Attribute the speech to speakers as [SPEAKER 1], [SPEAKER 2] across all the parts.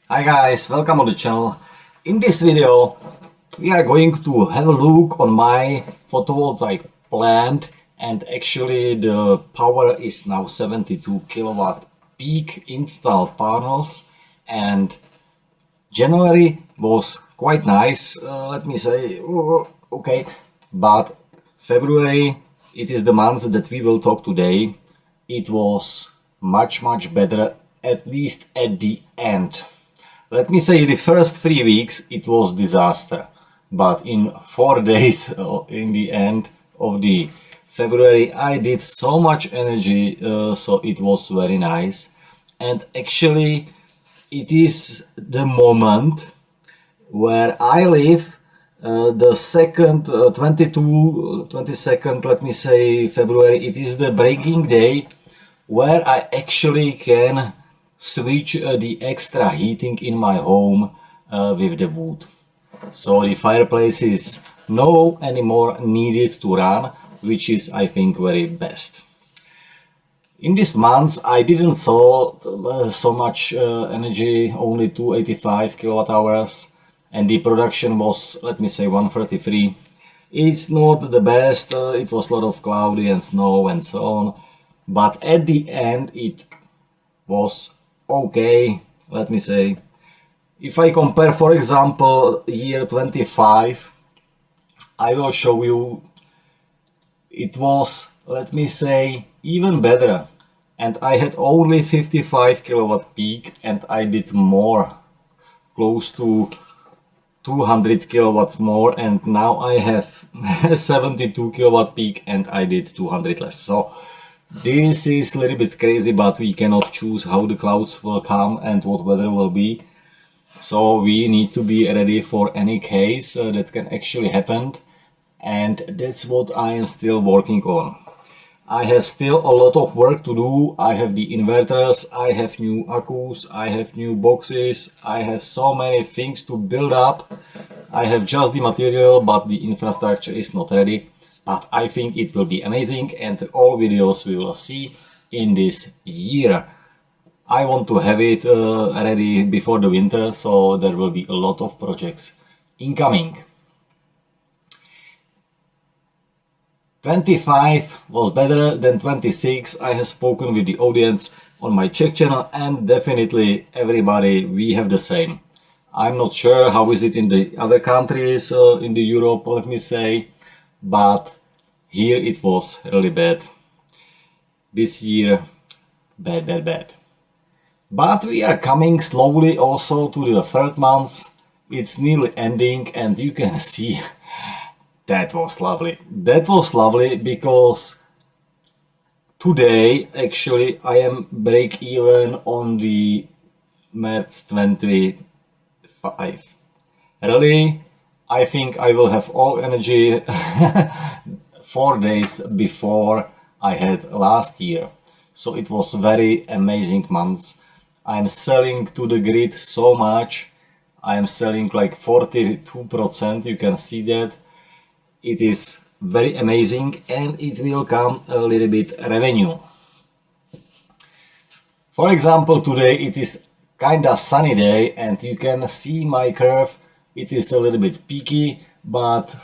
[SPEAKER 1] Hi guys, welcome on the channel. In this video we are going to have a look on my photovoltaic plant, and actually the power is now 72 kilowatt peak installed panels, and January was quite nice, let me say, okay, but February, it is the month that we will talk today. It was much better, at least at the end. Let me say the first 3 weeks it was disaster, but in 4 days in the end of the February I did so much energy, so it was very nice. And actually it is the moment where I live, the second 22nd, let me say, February. It is the breaking day where I actually can switch the extra heating in my home with the wood. So the fireplace is no anymore needed to run, which is, I think, very best. In this month I didn't sell so much energy, only 285 kilowatt hours, and the production was, let me say, 133. It's not the best, it was a lot of cloudy and snow and so on, but at the end it was okay, let me say. If I compare, for example, year 25, I will show you it was, let me say, even better. And I had only 55 kilowatt peak and I did more, close to 200 kilowatt more, and now I have 72 kilowatt peak and I did 200 less. So this is a little bit crazy, but we cannot choose how the clouds will come and what weather will be. So we need to be ready for any case that can actually happen, and that's what I am still working on. I have still a lot of work to do. I have the inverters, I have new accus, I have new boxes, I have so many things to build up. I have just the material, but the infrastructure is not ready. But I think it will be amazing, and all videos we will see in this year. I want to have it ready before the winter, so there will be a lot of projects incoming. 25 was better than 26. I have spoken with the audience on my Czech channel, and definitely everybody, we have the same. I'm not sure how is it in the other countries in the Europe, let me say, but here it was really bad. This year, bad. But we are coming slowly also to the third month. It's nearly ending, and you can see that was lovely. That was lovely because today actually I am break even on the March 25. Really, I think I will have all energy 4 days before I had last year. So it was very amazing months. I am selling to the grid so much. I am selling like 42%, you can see that. It is very amazing, and it will come a little bit revenue. For example, today it is kinda sunny day and you can see my curve. It is a little bit peaky, but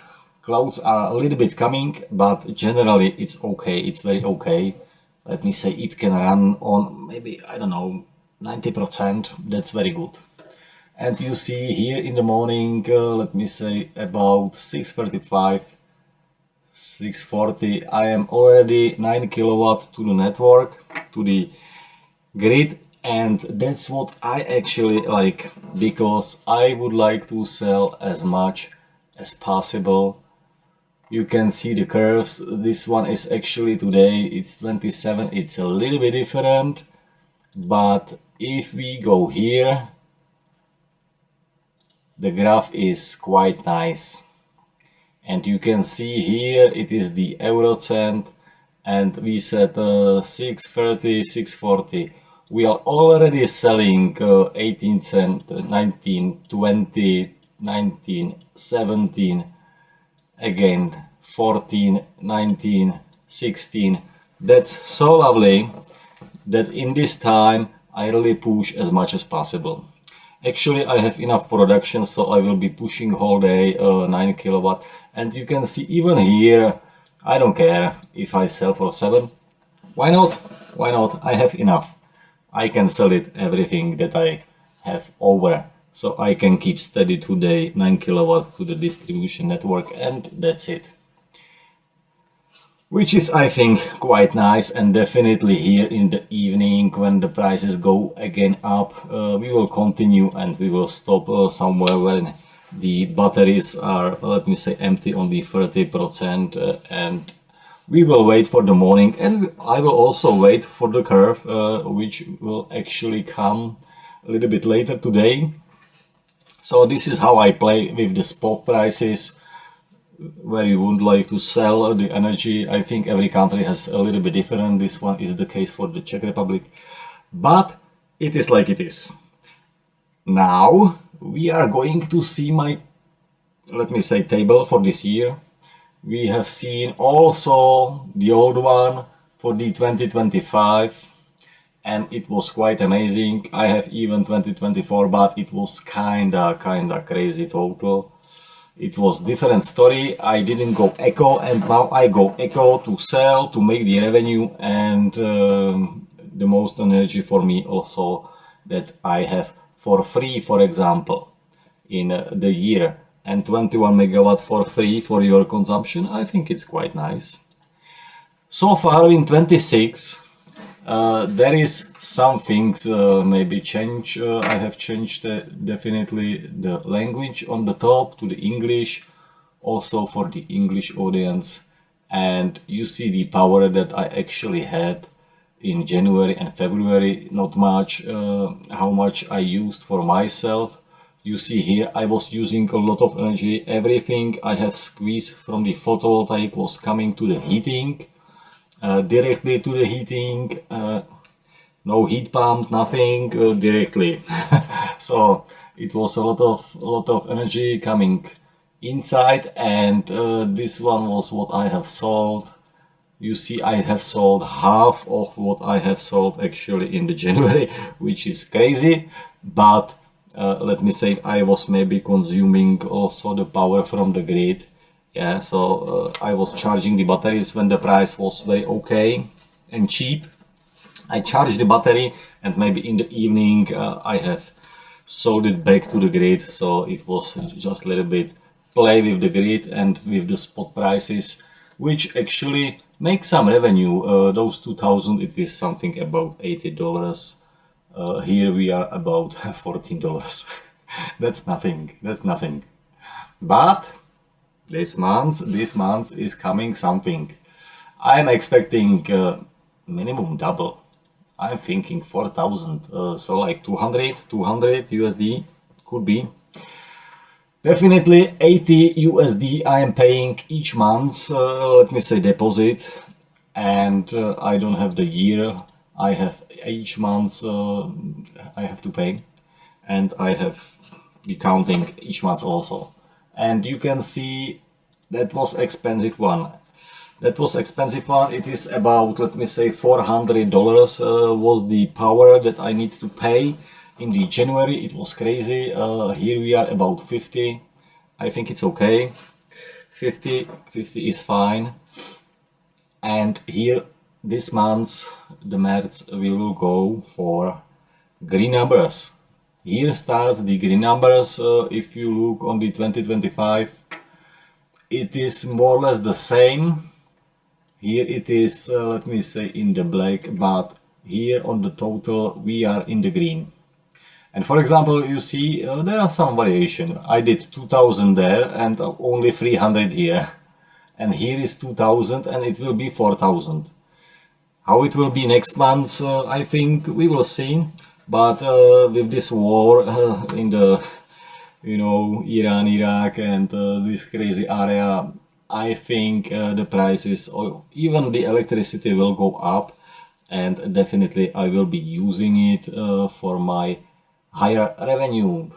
[SPEAKER 1] clouds are a little bit coming, but generally it's okay, it's very okay. Let me say it can run on maybe, I don't know, 90%, that's very good. And you see here in the morning, let me say about 6:35, 6:40, I am already 9 kilowatt to the network, to the grid, and that's what I actually like, because I would like to sell as much as possible. You can see the curves. This one is actually today, it's 27, it's a little bit different, but if we go here, the graph is quite nice. And you can see here it is the euro cent, and we said 6.30, 6.40. We are already selling 18 cent, 19, 20, 19, 17, again 14, 19, 16. That's so lovely that in this time I really push as much as possible. Actually, I have enough production, so I will be pushing whole day 9 kilowatt. And you can see even here, I don't care if I sell for 7. Why not? Why not? I have enough. I can sell it everything that I have over. So I can keep steady today 9 kilowatt to the distribution network, and that's it. Which is, I think, quite nice, and definitely here in the evening when the prices go again up, we will continue and we will stop somewhere when the batteries are, let me say, empty on the 30%, and we will wait for the morning, and I will also wait for the curve, which will actually come a little bit later today. So this is how I play with the spot prices, where you would like to sell the energy. I think every country has a little bit different. This one is the case for the Czech Republic, but it is like it is. Now we are going to see my, let me say, table for this year. We have seen also the old one for the 2025, and it was quite amazing. I have even 2024, but it was kinda crazy total. It was different story. I didn't go eco, and now I go eco to sell, to make the revenue, and the most energy for me also that I have for free, for example, in the year, and 21 megawatt for free for your consumption. I think it's quite nice. So far in 26, there is some things maybe change. I have changed definitely the language on the top to the English, also for the English audience. And you see the power that I actually had in January and February, not much, how much I used for myself. You see here I was using a lot of energy. Everything I have squeezed from the photovoltaic was coming to the heating. Directly to the heating, no heat pump, nothing, directly. So it was a lot of energy coming inside, and this one was what I have sold. You see, I have sold half of what I have sold actually in the January, which is crazy, but let me say I was maybe consuming also the power from the grid. Yeah, so I was charging the batteries when the price was very okay and cheap. I charged the battery, and maybe in the evening I have sold it back to the grid. So it was just a little bit play with the grid and with the spot prices, which actually make some revenue. Those 2000, it is something about $80. Here we are about $14. That's nothing. That's nothing. But this month is coming something. I'm expecting minimum double. I'm thinking 4,000, so like 200 USD could be. Definitely 80 USD I am paying each month, let me say, deposit, and I don't have the year. I have each month I have to pay, and I have the counting each month also. And you can see that was expensive one. That was expensive one. It is about, let me say, $400 was the power that I need to pay. In the January it was crazy. Here we are about 50. I think it's okay. 50 is fine. And here this month, the März, we will go for green numbers. Here starts the green numbers. If you look on the 2025, it is more or less the same. Here it is, let me say, in the black, but here on the total we are in the green. And for example, you see there are some variation. I did 2000 there and only 300 here. And here is 2000 and it will be 4000. How it will be next month, I think we will see. But with this war in the, Iran, Iraq, and this crazy area, I think the prices or even the electricity will go up, and definitely I will be using it for my higher revenue.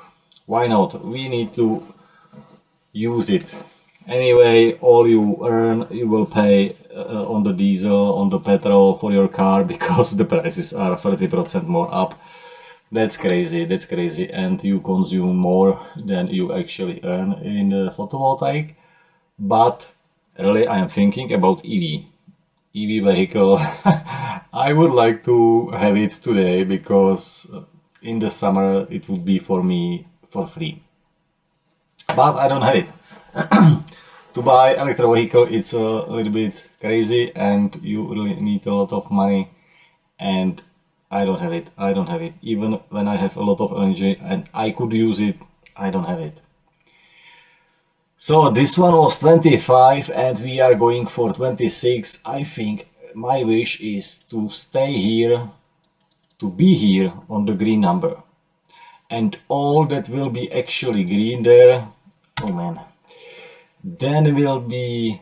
[SPEAKER 1] Why not? We need to use it. Anyway, all you earn, you will pay on the diesel, on the petrol for your car, because the prices are 30% more up. That's crazy, and you consume more than you actually earn in the photovoltaic. But really, I am thinking about EV vehicle. I would like to have it today because in the summer it would be for me for free. But I don't have it. To buy electric vehicle, it's a little bit crazy, and you really need a lot of money, and I don't have it. I don't have it. Even when I have a lot of energy and I could use it, I don't have it. So this one was 25 and we are going for 26. I think my wish is to stay here, to be here on the green number. And all that will be actually green there, oh man, then will be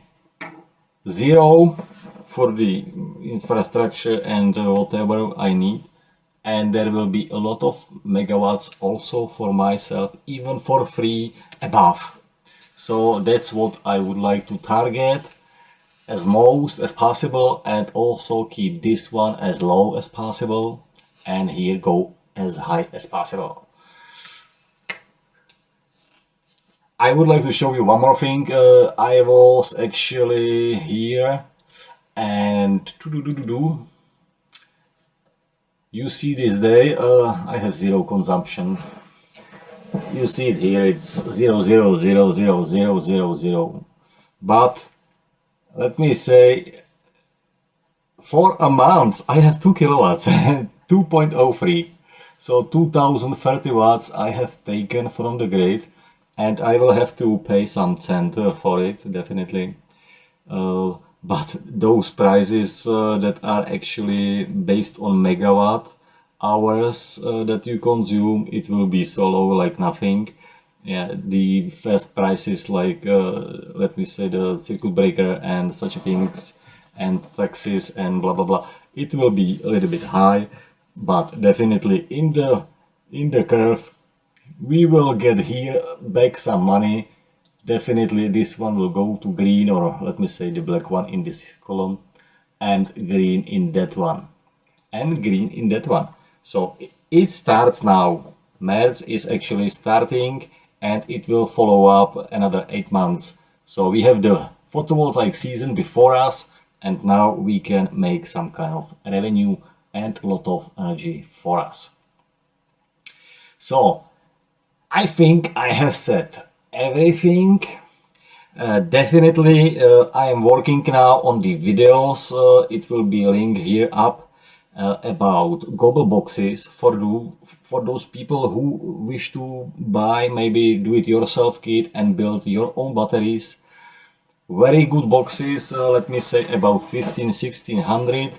[SPEAKER 1] 0 for the infrastructure and whatever I need. And there will be a lot of megawatts also for myself, even for free above. So that's what I would like to target as most as possible, and also keep this one as low as possible, and here go as high as possible. I would like to show you one more thing. I was actually here and you see this day I have 0 consumption. You see it here, it's 0.0000000. But let me say, for a month I have 2 kilowatts, 2.03. So 2030 watts I have taken from the grid, and I will have to pay some cent for it, definitely. But those prices that are actually based on megawatt hours that you consume, it will be so low like nothing. Yeah, the fast prices like let me say the circuit breaker and such things and taxes and blah blah blah, it will be a little bit high, but definitely in the curve we will get here back some money. Definitely this one will go to green, or let me say the black one in this column, and green in that one, and green in that one. So it starts now. March is actually starting, and it will follow up another 8 months. So we have the photovoltaic season before us, and now we can make some kind of revenue and a lot of energy for us. So I think I have said everything. Definitely I am working now on the videos. It will be a link here up about Gobel boxes for those people who wish to buy maybe do-it-yourself kit and build your own batteries. Very good boxes, let me say about 15-1600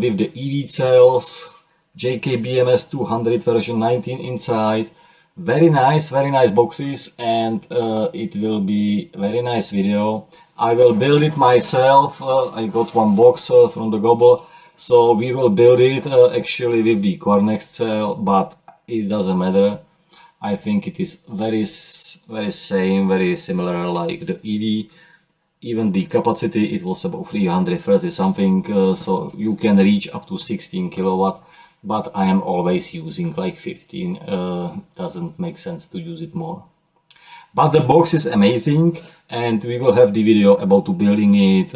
[SPEAKER 1] with the EV cells, JKBMS 200 version 19 inside. Very nice boxes, and it will be very nice video. I will build it myself. I got one box from the Gobel, so we will build it actually with the Cornex cell, but it doesn't matter. I think it is very similar like the EV. Even the capacity, it was about 330 something, so you can reach up to 16 kilowatt. But I am always using like 15, doesn't make sense to use it more. But the box is amazing, and we will have the video about building it,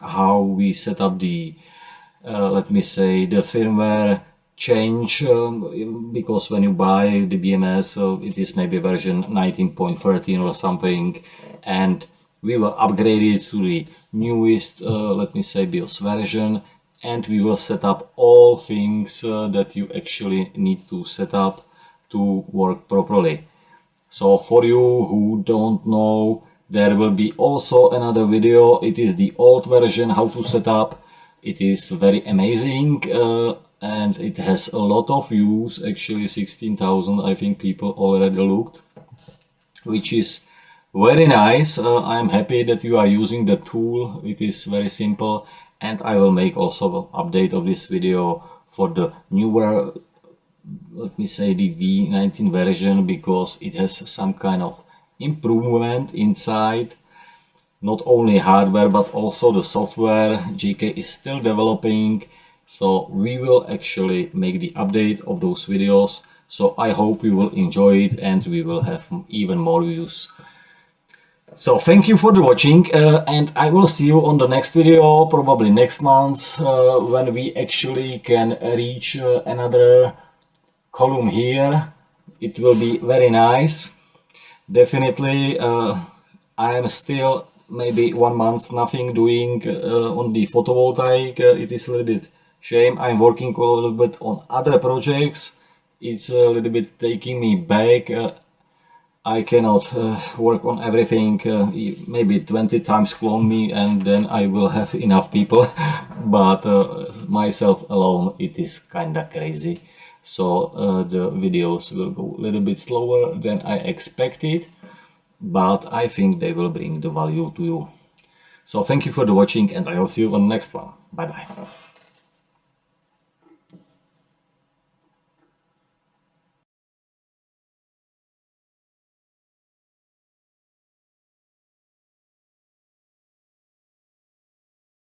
[SPEAKER 1] how we set up the, let me say, the firmware change, because when you buy the BMS, it is maybe version 19.13 or something, and we will upgrade it to the newest, let me say, BIOS version. And we will set up all things that you actually need to set up to work properly. So for you who don't know, there will be also another video. It is the old version, how to set up. It is very amazing and it has a lot of views, actually 16,000 I think people already looked, which is very nice. I am happy that you are using the tool. It is very simple. And I will make also an update of this video for the newer, let me say, the V19 version, because it has some kind of improvement inside. Not only hardware, but also the software. JK is still developing So we will actually make the update of those videos. So I hope you will enjoy it and we will have even more views. So thank you for the watching, and I will see you on the next video, probably next month, when we actually can reach another column here. It will be very nice. Definitely I am still maybe 1 month nothing doing on the photovoltaic. It is a little bit shame. I'm working a little bit on other projects. It's a little bit taking me back. I cannot work on everything. Maybe 20 times clone me and then I will have enough people. But myself alone, it is kinda crazy. So the videos will go a little bit slower than I expected, but I think they will bring the value to you. So thank you for the watching and I will see you on the next one. Bye bye.